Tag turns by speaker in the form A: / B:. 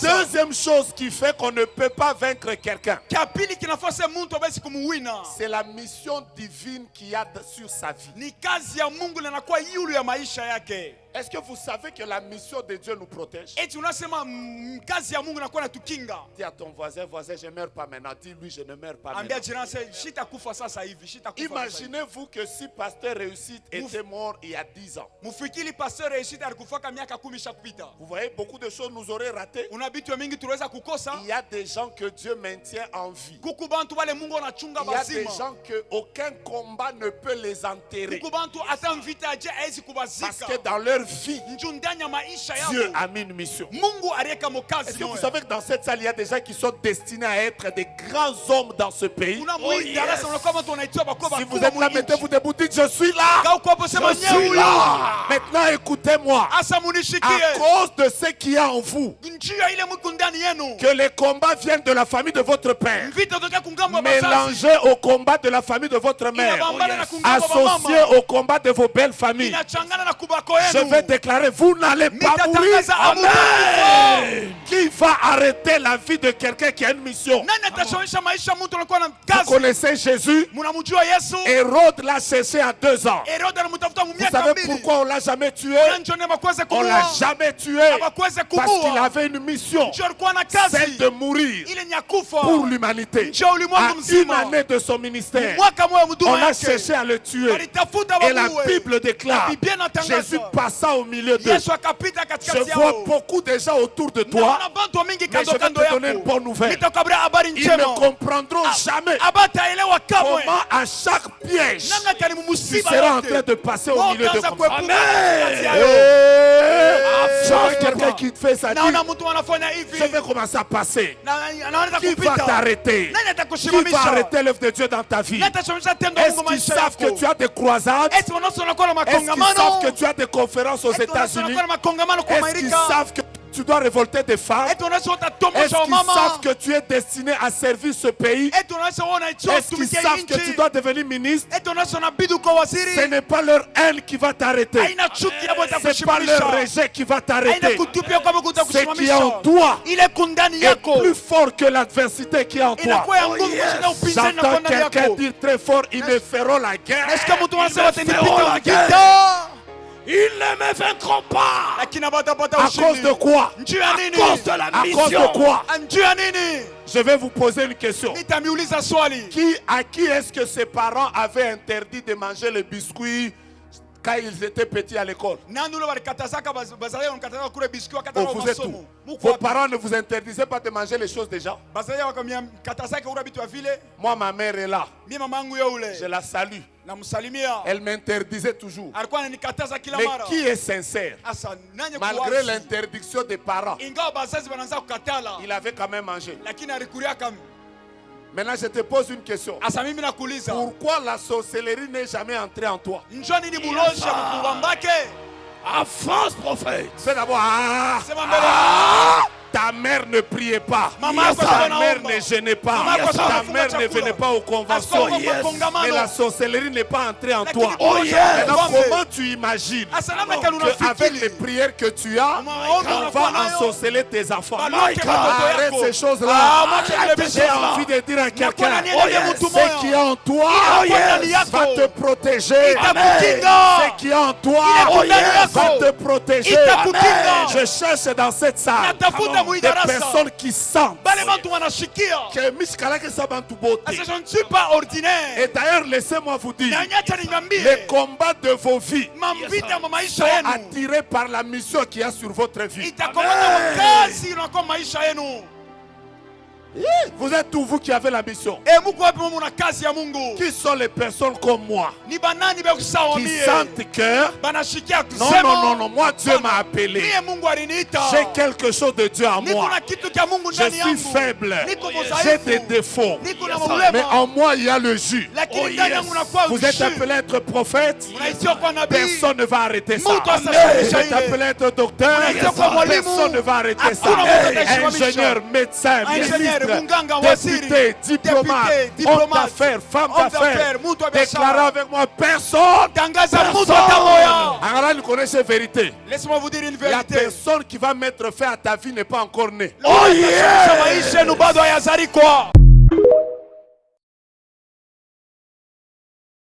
A: deuxième chose qui fait qu'on ne peut pas vaincre quelqu'un,
B: Kia pili kinafanya mtu hawezi kumuwina.
A: c'est la mission divine qu'il y a sur sa vie.
B: Ni kazi ya Mungu na inakuwa yulu ya maisha yake.
A: Est-ce que vous savez que la mission de Dieu nous protège?
B: Eti unasema kazi ya Mungu inakuwa natukinga.
A: Dis à ton voisin, voisin, je ne meurs pas maintenant. Dis-lui, je ne meurs pas
B: Ambia
A: maintenant.
B: jirani sasa shitakufa sasa hivi, shitakufa.
A: Imaginez-vous que si Pasteur Réussite était mort il y a 10 ans.
B: Mufikiri pastor Réussite alikufaka miaka 10 shakupita.
A: Vous voyez, beaucoup de choses nous auraient raté.
B: Una vitu mingi tuliweza kukosa.
A: Il y a des gens que Dieu maintient en vie.
B: Kuku bantu wale Mungu anachunga
A: Il y a
B: bazima.
A: des gens que aucun combat ne peut les enterrer.
B: Kuku bantu hata mvita aje haizi kubazika.
A: Parce que dans leur vie, Dieu a mis une mission. Est-ce que vous savez que dans cette salle, il y a des gens qui sont destinés à être des grands hommes dans ce pays? Si vous êtes là, mettez-vous debout, dites je suis là. Je suis là. Maintenant, écoutez-moi. À cause de ce qu'il y a en vous, que les combats viennent de la famille de votre père, mélangés au combat de la famille de votre mère, associés au combat de vos belles familles, je vais déclarer, vous n'allez pas mourir. Amen. Qui va arrêter la vie de quelqu'un qui a une mission? Vous connaissez Jésus? Hérode l'a cherché à 2 ans. Vous savez pourquoi on ne l'a jamais tué? On ne l'a jamais tué parce qu'il avait une mission, celle de mourir pour l'humanité. À une année de son ministère, on a cherché à le tuer. Et la Bible déclare, Jésus passa au milieu d'eux. Je vois beaucoup de gens autour de toi, mais je vais te donner une bonne nouvelle. Ils ne comprendront jamais comment à chaque piège tu seras en train de passer au milieu de toi. Je vois quelqu'un qui te fait ça. Je vais commencer à passer. Qui va t'arrêter? Qui va arrêter l'œuvre de Dieu dans ta vie? Est-ce qu'ils savent que tu as des croisades? Est-ce qu'ils savent que tu as des conférences aux États-Unis? Est-ce qu'ils savent que tu dois révolter des femmes? Est-ce qu'ils savent que tu es destiné à servir ce pays? Est-ce qu'ils savent que tu dois devenir ministre? Ce n'est pas leur haine qui va t'arrêter. Ce n'est pas leur rejet qui va t'arrêter. Ce qui est en toi est plus fort que l'adversité qui est en toi. J'entends quelqu'un dire très fort, ils me feront la guerre. Ils ne me vaincront pas. À cause de quoi? À cause de la mission. À cause de quoi? Je vais vous poser une question. À qui est-ce que ses parents avaient interdit de manger les biscuits quand ils étaient petits à l'école? Oh, vous êtes où? Vos parents ne vous interdisaient pas de manger les choses déjà? Moi, ma mère est là. Je la salue. Elle m'interdisait toujours. Mais qui est sincère? Malgré l'interdiction des parents, il avait quand même mangé. Maintenant, je te pose une question. Pourquoi la sorcellerie n'est jamais entrée en toi? Ah, fausse prophète. C'est d'abord ta mère ne priait pas. Ta mère ne gênait pas. Ta mère ne venait pas aux conventions. Mais la sorcellerie n'est pas entrée en toi. Maintenant, comment tu imagines qu'avec les prières que tu as, on va ensorceler tes enfants? Arrête ces choses-là. J'ai envie de dire à quelqu'un, ce qui est en toi va te protéger. Ce qui est en toi va te protéger. Je cherche dans cette salle des personnes qui sentent que Mishkalake Sabantu Bote.
B: Je ne suis pas ordinaire.
A: Et d'ailleurs, laissez-moi vous dire, les combats de vos vies sont attirés par la mission qu'il y a sur votre vie. Vous êtes où, vous qui avez la mission? Qui sont les personnes comme moi qui sentent que non, moi Dieu m'a appelé. J'ai quelque chose de Dieu en moi. Je suis faible. J'ai des défauts. Mais en moi il y a le jus. Vous êtes appelé à être prophète. Personne ne va arrêter ça. Vous êtes appelé à être docteur. Personne ne va arrêter ça. Ingénieur, médecin, ministre, député, diplomate, homme d'affaires, femme d'affaires, déclarez avec moi personne. Alors, nous connaissez la vérité.
B: Laisse-moi vous dire une
A: La
B: vérité.
A: personne qui va mettre fin à ta vie n'est pas encore née.
B: Oh yeah!